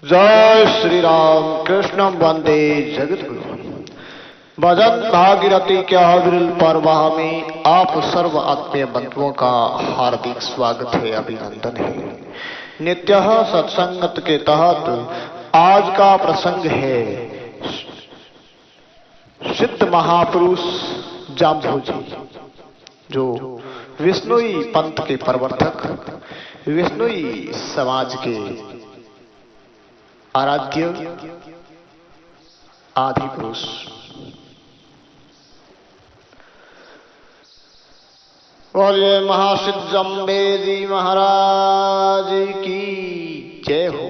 जय श्री राम कृष्ण वंदे जगत गुरु। भजन भागीरथी के विरल परवाह में आप सर्व आत्मीय बंधुओं का हार्दिक स्वागत है, अभिनंदन है। नित्य सत्संगत के तहत आज का प्रसंग है सिद्ध महापुरुष जाम्बोजी, जो विष्णुई पंथ के प्रवर्तक, विष्णुई समाज के आराध्य आदि पुरुष। बोलिए महासिद्ध जम्बेजी महाराज की जय हो।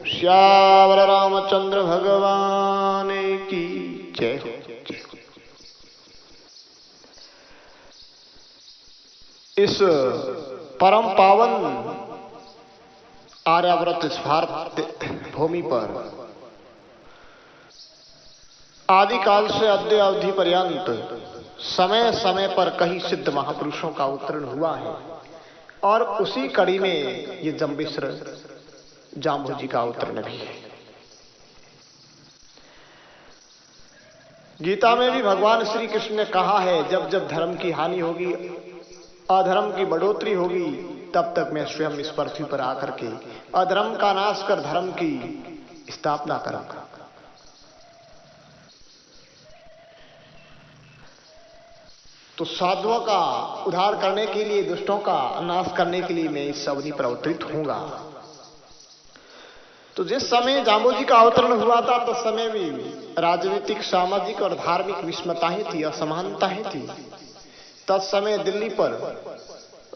श्यावर रामचंद्र भगवान की जय हो। इस परम पावन आर्यावर्त इस भारत भूमि पर आदिकाल से अद्य अवधि पर्यंत समय समय पर कई सिद्ध महापुरुषों का अवतरण हुआ है, और उसी कड़ी में ये जम्बेश्वर जाम्बोजी का अवतरण भी है। गीता में भी भगवान श्री कृष्ण ने कहा है, जब जब धर्म की हानि होगी, अधर्म की बढ़ोतरी होगी, तब तक मैं स्वयं इस पृथ्वी पर आकर के अधर्म का नाश कर धर्म की स्थापना करूंगा। तो साधुओं का उद्धार करने के लिए, दुष्टों का नाश करने के लिए मैं इस अवधि पर अवतरित होऊंगा। तो जिस समय जाम्बोजी का अवतरण हुआ था, तो समय में राजनीतिक, सामाजिक और धार्मिक विषमताएं थी, असमानताएं थी। तत्समय दिल्ली पर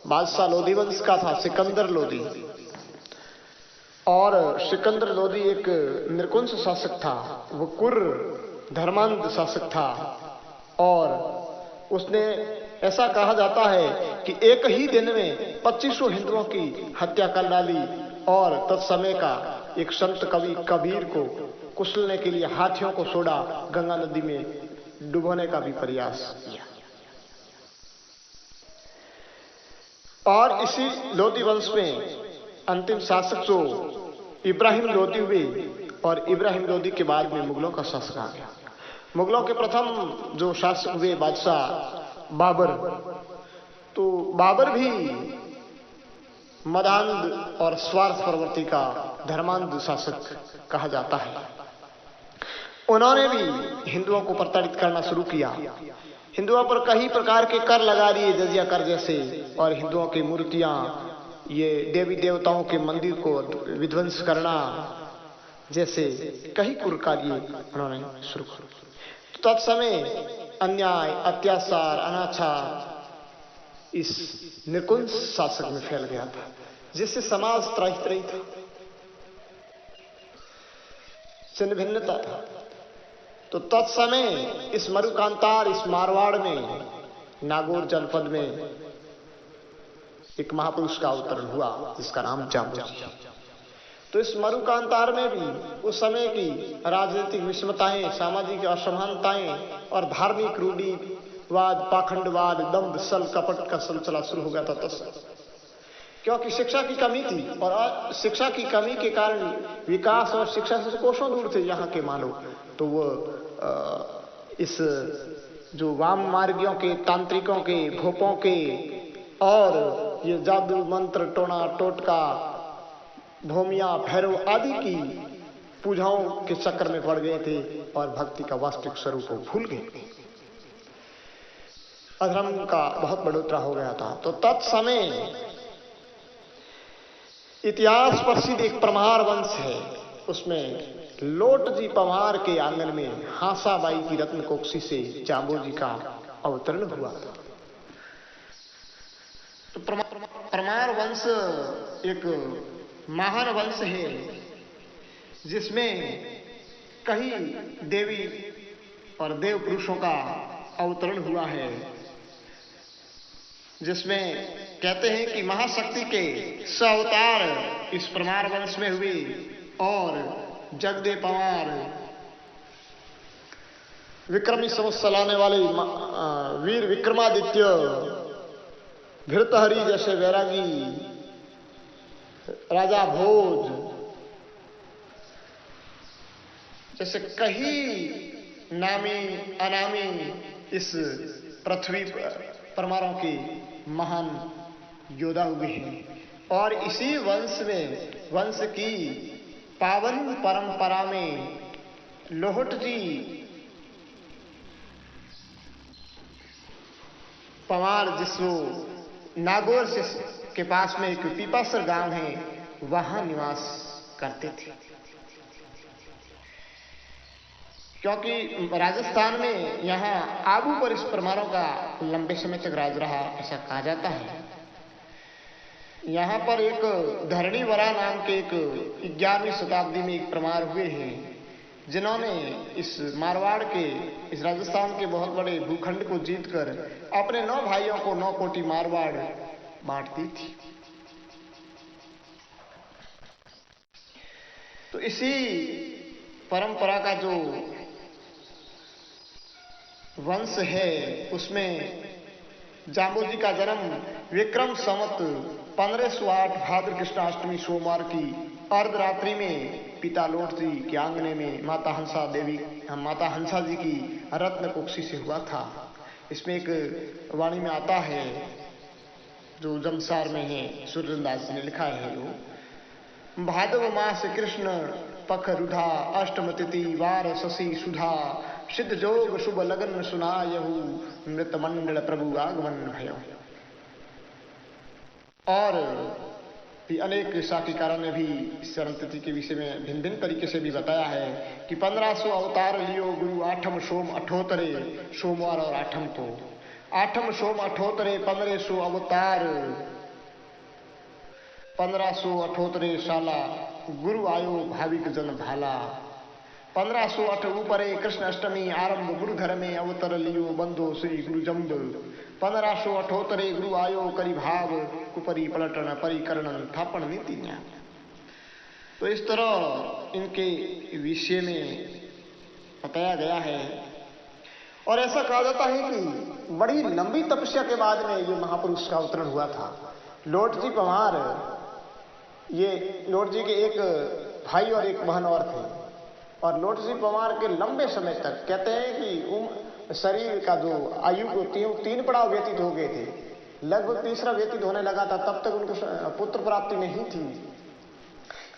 बादशाह लोधी वंश का था सिकंदर लोधी, और सिकंदर लोधी एक निरकुंश शासक था। वो कुर धर्मांध शासक था, और उसने, ऐसा कहा जाता है कि एक ही दिन में 2500 हिंदुओं की हत्या कर डाली, और तत्समय का एक संत कवि कबीर को कुचलने के लिए हाथियों को छोड़ा, गंगा नदी में डुबोने का भी प्रयास किया। और इसी लोधी वंश में अंतिम शासक जो इब्राहिम लोधी हुए, और इब्राहिम लोधी के बाद में मुगलों का शासक आ गया। मुगलों के प्रथम जो शासक हुए बादशाह बाबर, तो बाबर भी मदांध और स्वार्थ प्रवृत्ति का धर्मांध शासक कहा जाता है। उन्होंने भी हिंदुओं को प्रताड़ित करना शुरू किया। हिंदुओं पर कई प्रकार के कर लगा दिए, जजिया कर जैसे, और हिंदुओं की मूर्तियां, ये देवी देवताओं के मंदिर को विध्वंस करना जैसे कई कुर कार्य उन्होंने शुरू कर। तो तत्समय अन्याय, अत्याचार, अनाचार इस निकुंज शासक में फैल गया था, जिससे समाज त्रहित था, छिन्न भिन्नता था। तो तत्समय इस मरुकांतार, इस मारवाड़ में, नागौर जनपद में एक महापुरुष का अवतरण हुआ, जिसका नाम जाम्बोजी। तो इस मरुकांतार में भी उस समय की राजनीतिक विषमताएं, सामाजिक असमानताएं और धार्मिक रूढ़िवाद, पाखंडवाद, दंभ, छल कपट का सिलसिला शुरू हो गया था तब, क्योंकि शिक्षा की कमी थी, और शिक्षा की कमी के कारण विकास और शिक्षा से कोसों दूर थे यहाँ के मानव। तो वो इस जो वाम मार्गियों के, तांत्रिकों के, भोपों के, और ये जादू मंत्र, टोना टोटका, भूमिया, भैरव आदि की पूजाओं के चक्कर में पड़ गए थे, और भक्ति का वास्तविक स्वरूप को भूल गए। अधर्म का बहुत बढ़ोतरा हो गया था। तो तत्समय इतिहास प्रसिद्ध एक परमार वंश है, उसमें लोट जी पवार के आंगन में हासाबाई की रत्न कोक्सी से जाम्बोजी का अवतरण हुआ था। तो परमार वंश एक महान वंश है, जिसमें कई देवी और देव पुरुषों का अवतरण हुआ है, जिसमें कहते हैं कि महाशक्ति के 100 अवतार इस परमार वंश में हुए, और जगदेव पवार, विक्रमी समझ चलाने वाले वीर विक्रमादित्य, भृतहरि जैसे वैरागी, राजा भोज, जैसे कई नामी अनामी इस पृथ्वी परमाणु के महान योद्धा हुए हैं और इसी वंश की पावन परंपरा में लोहट जी पवार जिसको नागौर से के पास में एक पीपासर गांव है वहां निवास करते थे, क्योंकि राजस्थान में यहाँ आबू पर इस परमाणु का लंबे समय तक राज रहा ऐसा कहा जाता है। यहाँ पर एक धरणी वरा नाम के एक 11वीं शताब्दी में एक परमार हुए हैं जिन्होंने इस मारवाड़ के इस राजस्थान के बहुत बड़े भूखंड को जीतकर अपने 9 भाइयों को 9 कोटि मारवाड़ बांट दी थी। तो इसी परंपरा का जो वंश है उसमें जाम्बोजी का जन्म विक्रम संवत 1508 भाद्र कृष्णाष्टमी सोमवार की अर्धरात्रि में पिता लोट जी के आंगने में माता हंसा जी की रत्न कुक्षी से हुआ था। इसमें एक वाणी में आता है जो जमसार में है, सूर्यदास जी ने लिखा है वो, भादव मास कृष्ण पख रुधा अष्टम तिथि वार शशि सुधा सिद्ध जोग शुभ लगन सुनायहु मृत मंडल प्रभु आगमन भयो। और भी अनेक साखीकारों ने भी इस चरण तिथि के विषय में भिन्न भिन्न तरीके से भी बताया है कि 1500 अवतार लियो गुरु आठम सोम अठोतरे सोमवार और आठम को, आठम सोम अठोतरे 1500 अवतार 1508 साला गुरु आयो भाविक जन भाला। 1508 ऊपरे कृष्ण अष्टमी आरंभ गुरु घर में अवतर लियो बंधो श्री गुरु जम्ब। 1578 गुरु आयो करी भाव कुपरी पलटन परिकरण थापन नीति न्याय। तो इस तरह इनके विषय में बताया गया है और ऐसा कहा जाता है कि बड़ी लंबी तपस्या के बाद में ये महापुरुष का अवतरण हुआ था। लोट जी पवार, ये लोट जी के एक भाई और एक बहन और थे और लोट जी पवार के लंबे समय तक कहते हैं कि शरीर का जो आयु को 3 पड़ाव व्यतीत हो गए थे, लगभग तीसरा व्यतीत होने लगा था, तब तक उनको पुत्र प्राप्ति नहीं थी।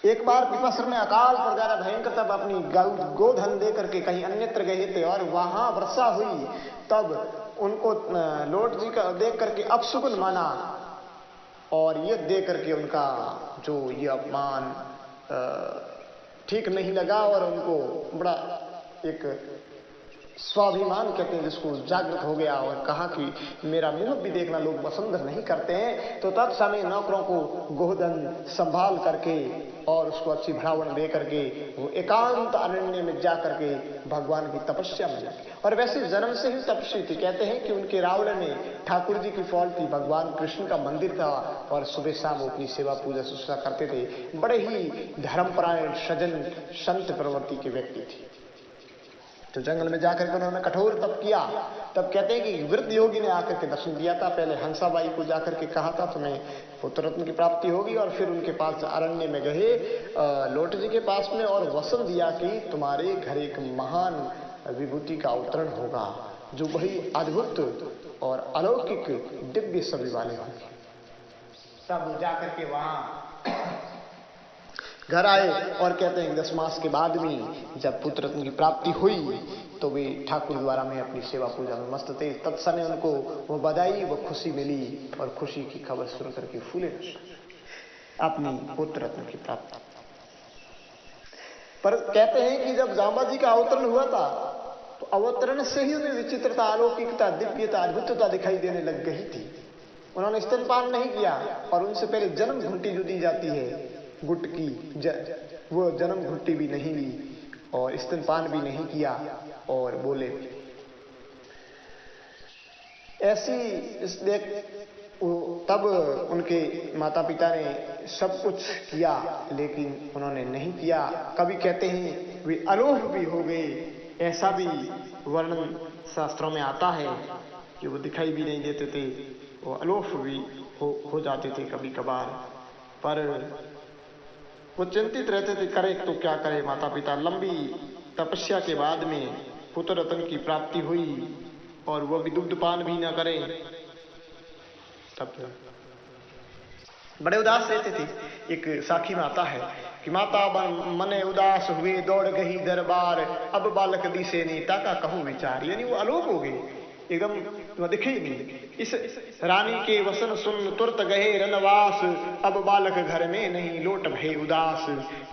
एक बार पिपासर में अकाल पड़ गया भयंकर, तब अपनी गोधन दे करके कहीं अन्यत्र गए थे और वहां वर्षा हुई, तब उनको लोट जी का देख करके अपशकुन माना और ये दे करके उनका जो ये अपमान ठीक नहीं लगा और उनको बड़ा एक स्वाभिमान कहते हैं जिसको जागृत हो गया और कहा कि मेरा मुंह भी देखना लोग पसंद नहीं करते हैं। तो तत्समय नौकरों को गोधन संभाल करके और उसको अच्छी भरावन दे करके वो एकांत अरण्य में जा करके भगवान की तपस्या में लगे। और वैसे जन्म से ही तपस्वी थी। कहते हैं कि उनके रावण में ठाकुर जी की फौज थी, भगवान कृष्ण का मंदिर था और सुबह शाम वो अपनी सेवा पूजा शुश्रूषा करते थे। बड़े ही धर्मपरायण सज्जन संत प्रवृत्ति के व्यक्ति थे। तो जंगल में जाकर के उन्होंने कठोर तप किया। तब कहते हैं कि वृद्ध योगी ने आकर के दर्शन दिया था। पहले हंसाबाई को जाकर के कहा था तुम्हें पुत्र रत्न की प्राप्ति होगी और फिर उनके पास अरण्य में गए लोट जी के पास में और वचन दिया कि तुम्हारे घर एक महान विभूति का अवतरण होगा जो वही अद्भुत और अलौकिक दिव्य छवि वाले होंगे। सब जाकर के वहां घर आए और कहते हैं 10 मास के बाद में जब पुत्र रत्न की प्राप्ति हुई तो वे ठाकुर द्वारा में अपनी सेवा पूजा में मस्त थे। तत्समय उनको वो बधाई वो खुशी मिली और खुशी की खबर सुन करके फूले अपनी पुत्र रत्न की प्राप्ति। पर कहते हैं कि जब जांबा जी का अवतरण हुआ था तो अवतरण से ही उन्हें विचित्रता, अलौकिकता, दिव्यता, अद्भुतता दिखाई देने लग गई थी। उन्होंने स्तनपान नहीं किया और उनसे पहले जन्म घंटी जो दी जाती है गुट की, वो जन्म घुट्टी भी नहीं ली और स्तनपान भी नहीं किया और बोले ऐसी देख। तब उनके माता पिता ने सब कुछ किया लेकिन उन्होंने नहीं किया। कभी कहते हैं वे अलोह भी हो गए, ऐसा भी वर्णन शास्त्रों में आता है कि वो दिखाई भी नहीं देते थे, वो अलोह भी हो जाते थे कभी कभार। पर वो चिंतित रहते थे करे तो क्या करे माता पिता। लंबी तपस्या के बाद में पुत्र रत्न की प्राप्ति हुई और वो भी दुग्धपान भी न करें, तब बड़े उदास रहते थे। एक साखी में आता है कि माता मने उदास हुए दौड़ गई दरबार, अब बालक दिसे नीता का कहूं विचार। यानी वो अलोप हो गई, एकदम दिखे ही नहीं। इस रानी के वसन सुन तुरत गए रनवास, अब बालक घर में नहीं लोट भय उदास।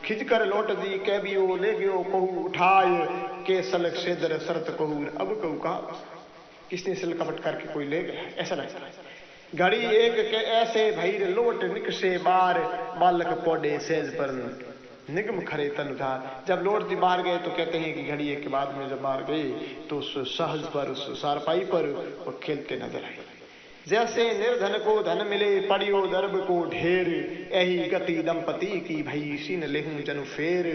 खिंचकर लौट दी कैबियो ले गयो कहू उठाए, के सल सेदर शरत कहू अब कहू कहा। किसने सिल कपट करके कोई ले गया, ऐसा लगता है। घड़ी एक के ऐसे भैर लोट निकसे बार, बालक पौडे सेज पर निगम खरे तन उधार। जब लौट जी बाहर गए तो कहते हैं कि घड़ी एक के बाद में जब बाहर गए तो उस सहज पर, उस सारपाई पर वो खेलते नजर आए। जैसे निर्धन को धन मिले पड़ियो दर्ब को ढेर, यही गति दंपति की भई सीन लेहूं जनु फेर।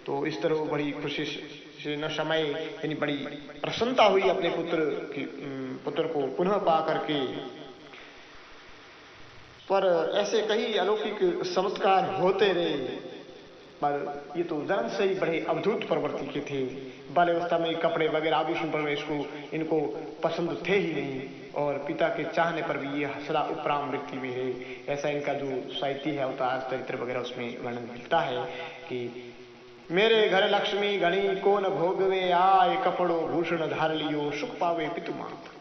तो इस तरह बड़ी खुशी से न समय यानी बड़ी प्रसन्नता हुई अपने पुत्र को पुनः पा करके। पर ऐसे कई अलौकिक चमत्कार होते रहे, पर ये तो जन्म से ही बड़े अवधूत प्रवृत्ति के थे। बाल्यावस्था में कपड़े वगैरह आभूषण प्रवेश को इनको पसंद थे ही नहीं, और पिता के चाहने पर भी ये सदा उपराम वृत्ति में है। ऐसा इनका जो साहित्य है अवतार चरित्र वगैरह उसमें वर्णन मिलता है कि मेरे घर लक्ष्मी गणी को न भोगवे आए, कपड़ों भूषण धार लियो सुख पावे पितु मात।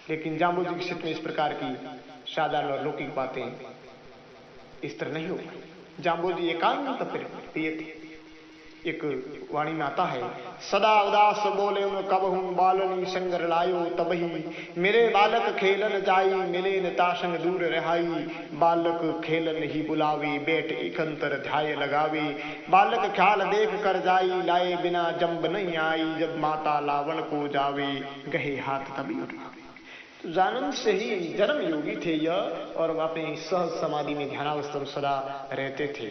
लेकिन जाम्बूजी के क्षेत्र में इस प्रकार की साधारण और लौकिक बातें इस तरह नहीं हो पाई। जाम्बूजी एकांत प्रिय थे। एक वाणी में आता है, सदा उदास बोले उन कबहूं बालनी संगर लायो तबही, मेरे बालक खेलन जाई मिले न ताशंग दूर रहाई। बालक खेलन ही बुलावी बैठ एकंतर ध्याय लगावी, बालक ख्याल देख कर जाई लाए बिना जंब नहीं आई। जब माता लावण को जावे गहे हाथ तभी उठावे। तो जन्म से ही जन्म योगी थे यह, और अपनी सहज समाधि में ध्यानावस्था सदा रहते थे।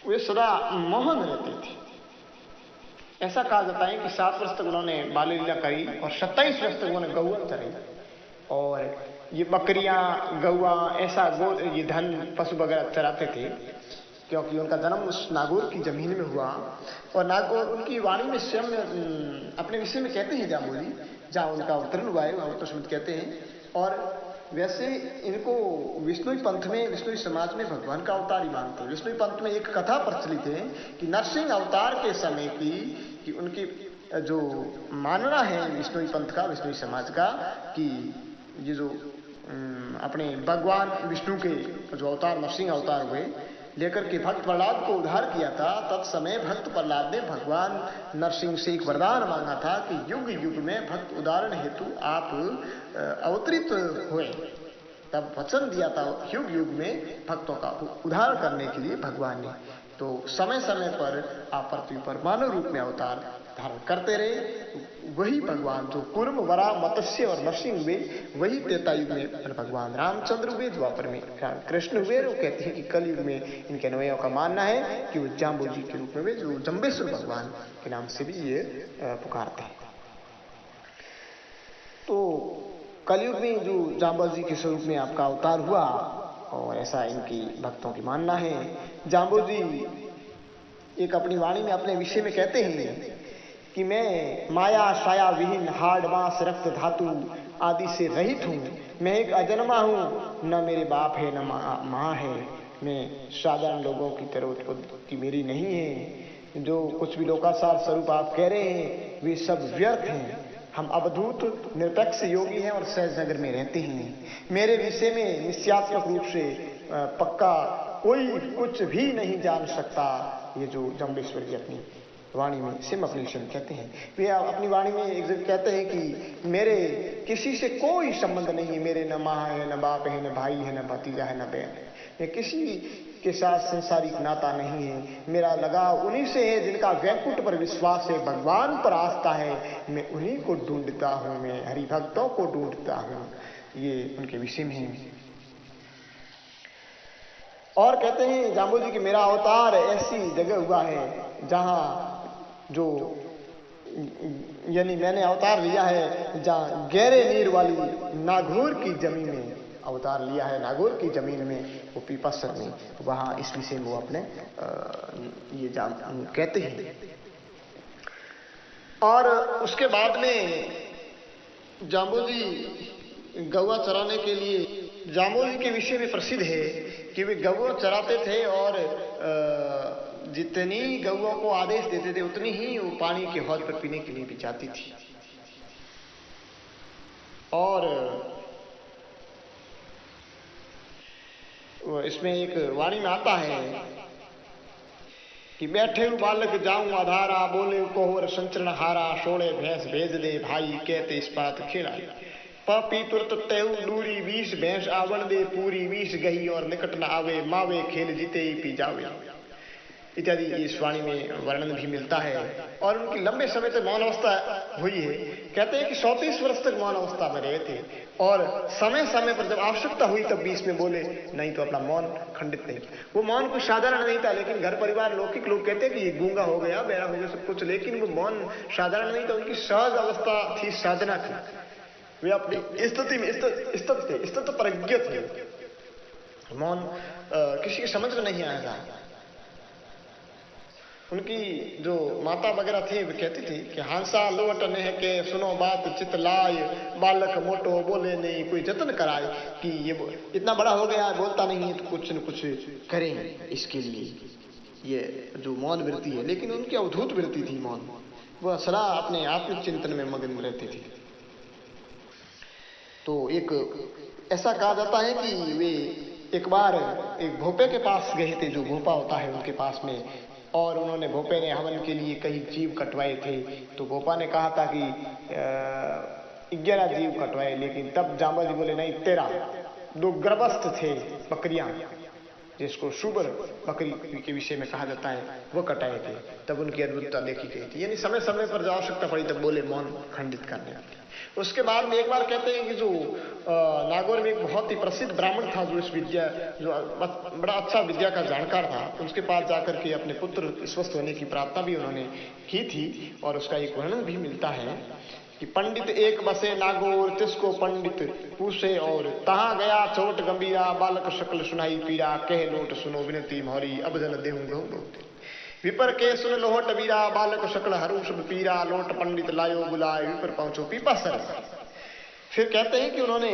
वे सदा मोहन रहते थे। ऐसा कहा जाता है कि 7 वर्ष तक उन्होंने बाल लीला करी और 27 वर्ष तक उन्होंने गौआ चराई। और ये बकरियां गौआ ऐसा ये धन पशु वगैरह चराते थे, क्योंकि उनका जन्म उस नागौर की जमीन में हुआ। और नागौर उनकी वाणी में स्वयं अपने विषय में कहते हैं जाम्बूजी, जहाँ उनका अवतरण हुआ है वहाँ अवतरण कहते हैं। और वैसे इनको विष्णु पंथ में, विष्णु समाज में भगवान का अवतार ही मानते हैं। विष्णु पंथ में एक कथा प्रचलित है कि नरसिंह अवतार के समय की कि उनकी जो मानना है विष्णु पंथ का, विष्णु समाज का, कि ये जो अपने भगवान विष्णु के जो अवतार नरसिंह अवतार हुए लेकर के भक्त प्रहलाद को उद्धार किया था, तत्समय भक्त प्रहलाद ने भगवान नरसिंह से एक वरदान मांगा था कि युग युग में भक्त उदाहरण हेतु आप अवतरित हुए। तब वचन दिया था युग युग में भक्तों का उद्धार करने के लिए भगवान ने। तो समय समय पर आप पृथ्वी पर मानव रूप में अवतार धारण करते रहे। वही भगवान जो कूर्म, वरा, मत्स्य और नरसिंह हुए, वही त्रेतायुग में भगवान रामचंद्र हुए, द्वापर में कृष्ण हुए। वो कहते हैं कि कलयुग में इनके अन्वयों का मानना है कि वो जाम्बूजी के रूप में हुए, जो जम्बेश्वर भगवान के नाम से भी ये पुकारते हैं। तो कलयुग में जो जाम्बूजी के स्वरूप में आपका अवतार हुआ, और ऐसा इनकी भक्तों की मानना है। जाम्बूजी एक अपनी वाणी में अपने विषय में कहते हैं कि मैं माया साया विहीन हाड़ मांस रक्त धातु आदि से रहित हूँ। मैं एक अजन्मा हूँ, न मेरे बाप है न माँ है। मैं साधारण लोगों की तरह उत्पत्ति मेरी नहीं है। जो कुछ भी लोकासार स्वरूप आप कह रहे हैं वे सब व्यर्थ हैं। हम अवधूत निरपेक्ष योगी हैं और सहज नगर में रहते हैं। मेरे विषय में निश्चयात्मक रूप से पक्का कोई कुछ भी नहीं जान सकता। ये जो जम्बेश्वर जी अपनी वाणी में सिम अपनी विषय में कहते हैं, वे अपनी वाणी में एक जगह कहते हैं कि मेरे किसी से कोई संबंध नहीं है। मेरे न माँ है, न बाप है, न भाई है, न भतीजा है, न बहन है। मैं किसी के साथ संसारिक नाता नहीं है। मेरा लगाव उन्हीं से है जिनका वैकुंठ पर विश्वास है, भगवान पर आस्था है। मैं उन्हीं को ढूंढता हूँ, मैं हरिभक्तों को ढूंढता हूँ। ये उनके विषय में है। और कहते हैं जाम्बूजी कि मेरा अवतार ऐसी जगह हुआ है जहाँ जो यानी मैंने अवतार लिया है जहाँ गहरे नीर वाली नागौर की जमीन में अवतार लिया है नागौर की जमीन में, वो पीपासर में, वहाँ इस विषय में वो अपने ये कहते हैं। और उसके बाद में जाम्बोजी गौवा चराने के लिए, जाम्बोजी के विषय में प्रसिद्ध है कि वे गौवा चराते थे और जितनी गौवा को आदेश देते थे उतनी ही वो पानी के हौज पर पीने के लिए भी जाती थी। और इसमें एक वाणी में आता है कि बैठे बालक जाऊं आधारा, बोले कोहर संचरण हारा, सोड़े भैंस भेज दे भाई, कहते इस्पात खेड़ा, पापी तुरत तेऊ दूरी, 20 भैंस आवण दे पूरी, 20 गही और निकट न आवे, मावे खेल जीते ही पी जावे, इत्यादि इस वाणी में वर्णन भी मिलता है। और उनकी लंबे समय तक मौन अवस्था हुई है। कहते हैं कि 34 वर्ष तक मौन अवस्था में रहे थे और समय समय पर जब आवश्यकता हुई तब बीच में बोले, नहीं तो अपना मौन खंडित नहीं। वो मौन कुछ साधारण नहीं था, लेकिन घर परिवार लौकिक लोग कहते हैं कि ये गूंगा हो गया, बहरा हो गया सब कुछ, लेकिन वो मौन साधारण नहीं था, उनकी सहज अवस्था थी, साधना थी। वे अपनी स्थिति में स्थित थे, स्थित प्रज्ञ थे। मौन किसी की समझ में नहीं आया था। उनकी जो माता वगैरह थे वे कहती थी कि हांसा लोट नेह के सुनो बात चित लाय, बालक मोटो बोले नहीं कोई जतन कराए, कि ये इतना बड़ा हो गया बोलता नहीं है तो कुछ न कुछ करें इसके लिए। ये जो मौन वृत्ति है, लेकिन उनकी अवधूत वृत्ति थी मौन, वह सदा अपने आत्मिक चिंतन में मग्न रहती थी। तो एक ऐसा कहा जाता है कि वे एक बार एक भोपे के पास गए थे, जो भोपा होता है उनके पास में, और उन्होंने भोपे ने हवन के लिए कई जीव कटवाए थे। तो भोपा ने कहा था कि 11 जीव कटवाए, लेकिन तब जाम्बोजी बोले नहीं 13, 2 गर्भस्थ थे बकरियां, जिसको शुबर बकरी के विषय में कहा जाता है, वो कटाए थे। तब उनकी अद्भुतता देखी गई थी। यानी समय समय पर जब आवश्यकता पड़ी तब बोले मौन खंडित करने वाले। उसके बाद में एक बार कहते हैं कि जो नागौर में एक बहुत ही प्रसिद्ध ब्राह्मण था, जो इस विद्या, जो बड़ा अच्छा विद्या का जानकार था, उसके पास जाकर के अपने पुत्र स्वस्थ होने की प्रार्थना भी उन्होंने की थी। और उसका एक वर्णन भी मिलता है कि पंडित एक बसे नागौर, तिसको पंडित पूछे और, तहां गया चोट गंभीरा, बालक शकल सुनाई पीरा, कह लोट सुनो विनती मोहरी, अब जन देहूं गहू विपर के सुन लोहट बीरा, बालक शकल हरू सब पीरा, लोट पंडित लायो बुलाए, विपर पहुंचो पीपासर। फिर कहते हैं कि उन्होंने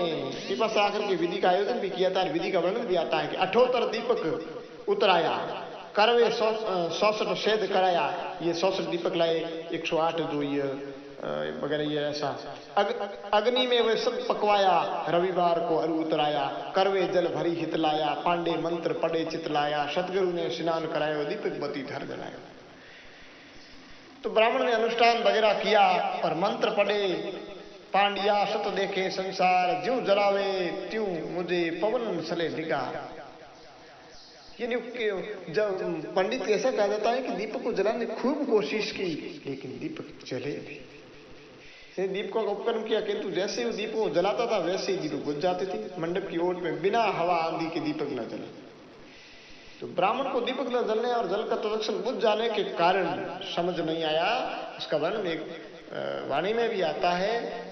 पीपासर आकर के विधि का आयोजन भी किया था। विधि का वर्णन भी आता है कि 78 दीपक उतराया, करवे 66 शेद कराया। ये 66 दीपक लाए, 108 जो ये वगैरह ये ऐसा। अग्नि में वे सब पकवाया, रविवार को अरु उतराया, करवे जल भरी हित लाया, पांडे मंत्र पढ़े चित लाया, सतगुरु ने स्नान कराया, दीपक बती धर जलाया। तो ब्राह्मण ने अनुष्ठान वगैरह किया और मंत्र पढ़े, पांडिया सत देखे संसार, ज्यों जलावे त्यों मुझे पवन सले निगा। यानी जब पंडित ऐसा कहा जाता है कि दीपक को जलाने खूब कोशिश की, लेकिन दीपक जले नहीं। दीपकों का उपकरण किया, किंतु जैसे वो दीपक को जलाता था वैसे ही दीपक बुझ जाते थे। मंडप की ओट में बिना हवा आंधी के दीपक न जले। तो ब्राह्मण को दीपक न जलने और जल का तत्क्षण बुझ जाने के कारण समझ नहीं आया। उसका वर्णन एक वाणी में भी आता है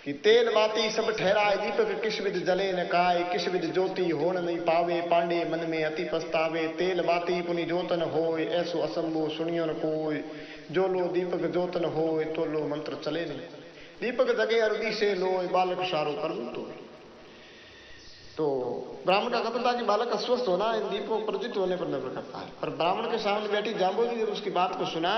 कि तेल बाती सब ठहराए, दीपक किस विध जले न काय, किस विध ज्योति होन नहीं पावे, पांडे मन में अति पछतावे, तेल बाती पुनि जोतन होय, ऐसो असंभो सुनियो न कोय, जो लो दीपक जोतन होय, तो लो मंत्र चले नहीं, दीपक जगे अरदी से लोय, बालक सारो करूं तो ब्राह्मण का कथन था कि बालक अस्वस्थ होना इन दीपों प्रज्वलित होने पर निर्भर करता है। पर ब्राह्मण के सामने बैठी जाम्बोजी जब उसकी बात को सुना,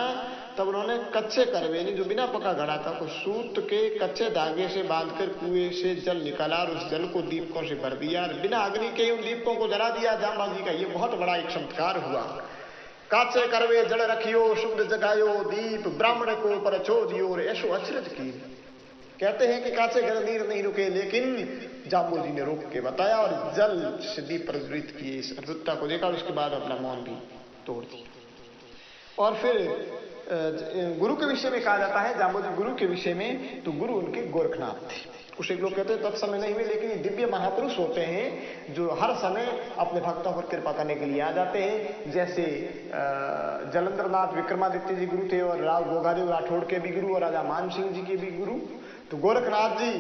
तब उन्होंने कच्चे करवे, जो बिना पका घड़ा था, को सूत के कच्चे धागे से बांधकर कुएं से जल निकाला और उस जल को दीपकों से भर दिया और बिना अग्नि के उन दीपकों को जला दिया जाम्बाजी का। ये बहुत बड़ा एक चमत्कार हुआ। काचे करवे जल रखियो, शुद्ध जगायो दीप, ब्राह्मण को पर छो दियो, ऐसो अचरज की। कहते हैं कि काचे घर नीर नहीं रुके, लेकिन जाम्बोजी ने रोक के बताया और जल से दीप प्रज्वलित किए। इस अद्भुतता को देखा और उसके बाद अपना मौन भी तोड़ दिया। और फिर गुरु के विषय में कहा जाता है, जाम्बोजी गुरु के विषय में, तो गुरु उनके गोरखनाथ थे। कुछ एक लोग कहते हैं तत्समय नहीं हुए, लेकिन ये दिव्य महापुरुष होते हैं जो हर समय अपने भक्तों पर कृपा करने के लिए आ जाते हैं। जैसे जलंधरनाथ विक्रमादित्य जी गुरु थे और राव गोगादेव राठौड़ के भी गुरु और राजा मान सिंह जी के भी गुरु। तो गोरखनाथ जी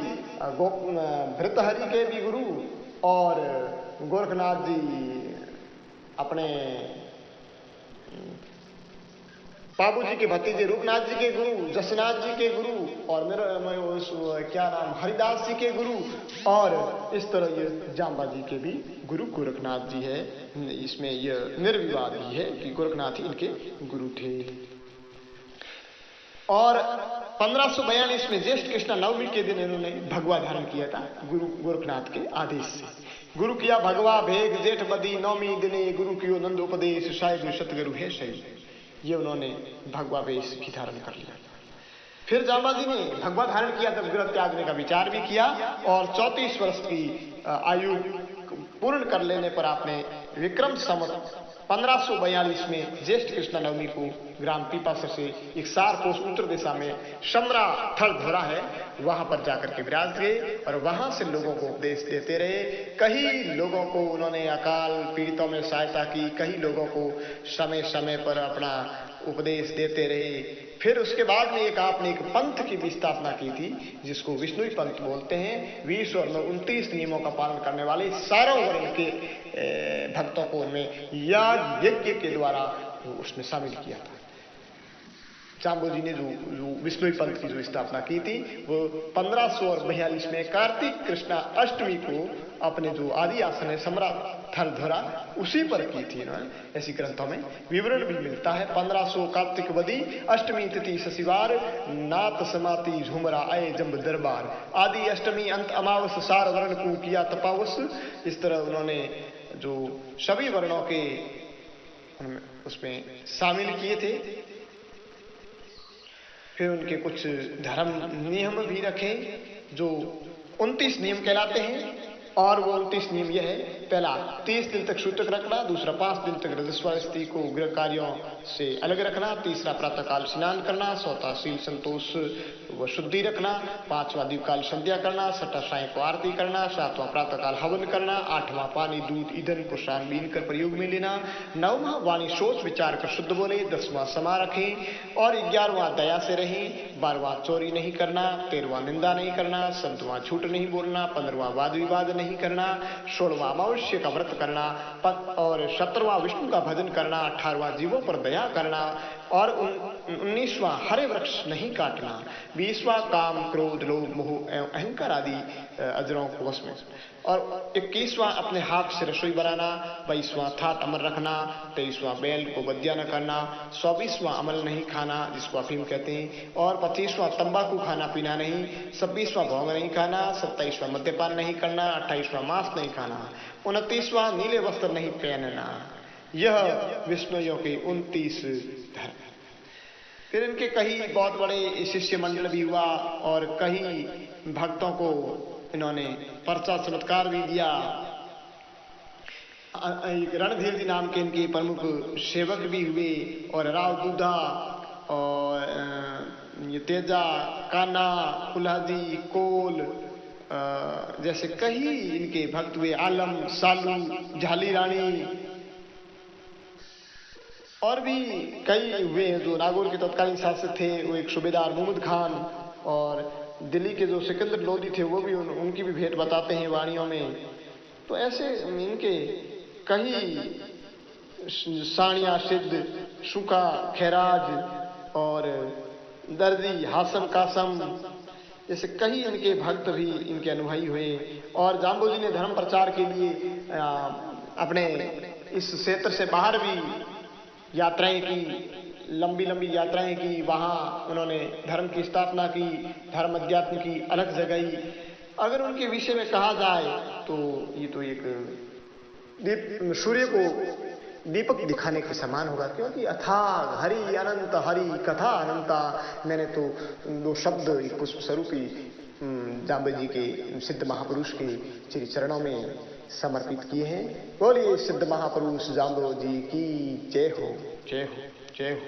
भृतहरि के भी गुरु और गोरखनाथ जी अपने बाबू जी के भतीजे रूपनाथ जी के गुरु, जसनाथ जी के गुरु और क्या नाम हरिदास जी के गुरु और इस तरह ये जाम्बा जी के भी गुरु गोरखनाथ जी है। इसमें यह निर्विवाद ही है कि गोरखनाथ ही इनके गुरु थे। और 1542 में ज्येष्ठ कृष्ण नवमी के दिन इन्होंने भगवा धारण किया था गुरु गोरखनाथ के आदेश से। गुरु किया भगवा भेग जेठ बदी नौमी दिने गुरु कियो नंद उपदेश शायद सतगुरु है सही। ये उन्होंने भगवा वेश भी धारण कर लिया। फिर जाम्बा जी ने भगवा धारण किया तब गृह त्यागने का विचार भी किया और 34 वर्ष की आयु पूर्ण कर लेने पर आपने विक्रम संवत 1542 में ज्येष्ठ कृष्ण नवमी को ग्राम पीपासर से 61 कोस उत्तर दिशा में समरा थल धोरा है, वहां पर जाकर के विराज गए और वहां से लोगों को उपदेश देते रहे। कई लोगों को उन्होंने अकाल पीड़ितों में सहायता की, कई लोगों को समय समय पर अपना उपदेश देते रहे। फिर उसके बाद में आपने एक पंथ की भी स्थापना की थी जिसको विष्णुई पंथ बोलते हैं। 20 और 29 नियमों का पालन करने वाले सारों वर्ण के भक्तों को उनमें याग यज्ञ के द्वारा उसने शामिल किया था। जाम्बो जी ने जो विष्णुई पंथ की जो स्थापना की थी वो 1542 में कार्तिक कृष्णा अष्टमी को अपने जो आदि आसन है सम्राट थलधरा उसी पर की थी ना। ऐसी ग्रंथों में विवरण भी मिलता है। 1500 कार्तिक वदी अष्टमी तिथि शशिवार नाथ समाति झुमरा आए जम्ब दरबार आदि अष्टमी अंत अमावस सार वर्ण को किया तपावस। इस तरह उन्होंने जो सभी वर्णों के उसमें शामिल किए थे। फिर उनके कुछ धर्म नियम भी रखे जो 29 नियम कहलाते हैं। और वो 29 नियम यह है, पहला 30 दिन तक सूतक रखना, दूसरा 5 दिन तक रजस्वला स्त्री को गृह कार्यों से अलग रखना, तीसरा प्रातःकाल स्नान करना, चौथा शील संतोष व शुद्धि रखना, पांचवा दीपकाल संध्या करना, छठा साय को आरती करना, सातवां प्रातःकाल हवन करना, आठवां पानी दूध ईंधन पुष्पान बीन कर प्रयोग में लेना, नौवां वाणी सोच विचार कर शुद्ध बोले, 10वां समा रखें और 11वां दया से रहें, 12वां चोरी नहीं करना, 13वां निंदा नहीं करना, 17वां झूठ नहीं बोलना, 15वां वाद विवाद नहीं करना, 16वां अमावस्या का व्रत करना और 17वां विष्णु का भजन करना, 18वां जीवों पर दया करना और 19वां हरे वृक्ष नहीं काटना, 20वां काम क्रोध लोभ मोह एवं अहंकार आदि अजरों को वश में और 21वां अपने हाथ से रसोई बनाना, 22वां थाट अमर रखना, 23वां बैल को बदिया न करना, 24वां अमल नहीं खाना जिसको अफीम कहते हैं और 25वां तंबाकू खाना पीना नहीं, 26वां भोग नहीं खाना, 27वां मद्यपान नहीं करना, 28वां मांस नहीं खाना, 29वां नीले वस्त्र नहीं पहनना। यह विष्णुयों के 29 धर्म। फिर इनके कई बहुत बड़े शिष्य मंडल भी हुआ और कई भक्तों को इन्होंने पर्चा चमत्कार भी दिया। रणधीर जी नाम के इनके प्रमुख सेवक भी हुए और राव दूधा और तेजा कान्हा कुल्हादी कोल जैसे कई इनके भक्त हुए, आलम सालू झाली रानी और भी कई हुए जो नागौर के तत्कालीन शासक थे। वो एक सूबेदार मोहम्मद खान और दिल्ली के जो सिकंदर लोधी थे वो भी उनकी भी भेंट बताते हैं वाणियों में। तो ऐसे इनके कई सानिया सिद्ध सुखा खैराज और दर्जी हासन कासम जैसे कई इनके भक्त भी इनके अनुयायी हुए। और जाम्बो जी ने धर्म प्रचार के लिए अपने इस क्षेत्र से बाहर भी यात्राएं की, लंबी लंबी यात्राएं की, वहां उन्होंने धर्म की स्थापना की, धर्म अध्यात्म की अलग जगाई। अगर उनके विषय में कहा जाए तो ये तो एक सूर्य को दीपक दिखाने के समान होगा, क्योंकि अथाह हरि अनंत हरि कथा अनंता। मैंने तो 2 शब्द पुष्प स्वरूपी जाम्बो जी के सिद्ध महापुरुष के श्री चरणों में समर्पित किए हैं। बोलिए सिद्ध महापुरुष जाम्बो जी की जय हो, जय हो, जय हो।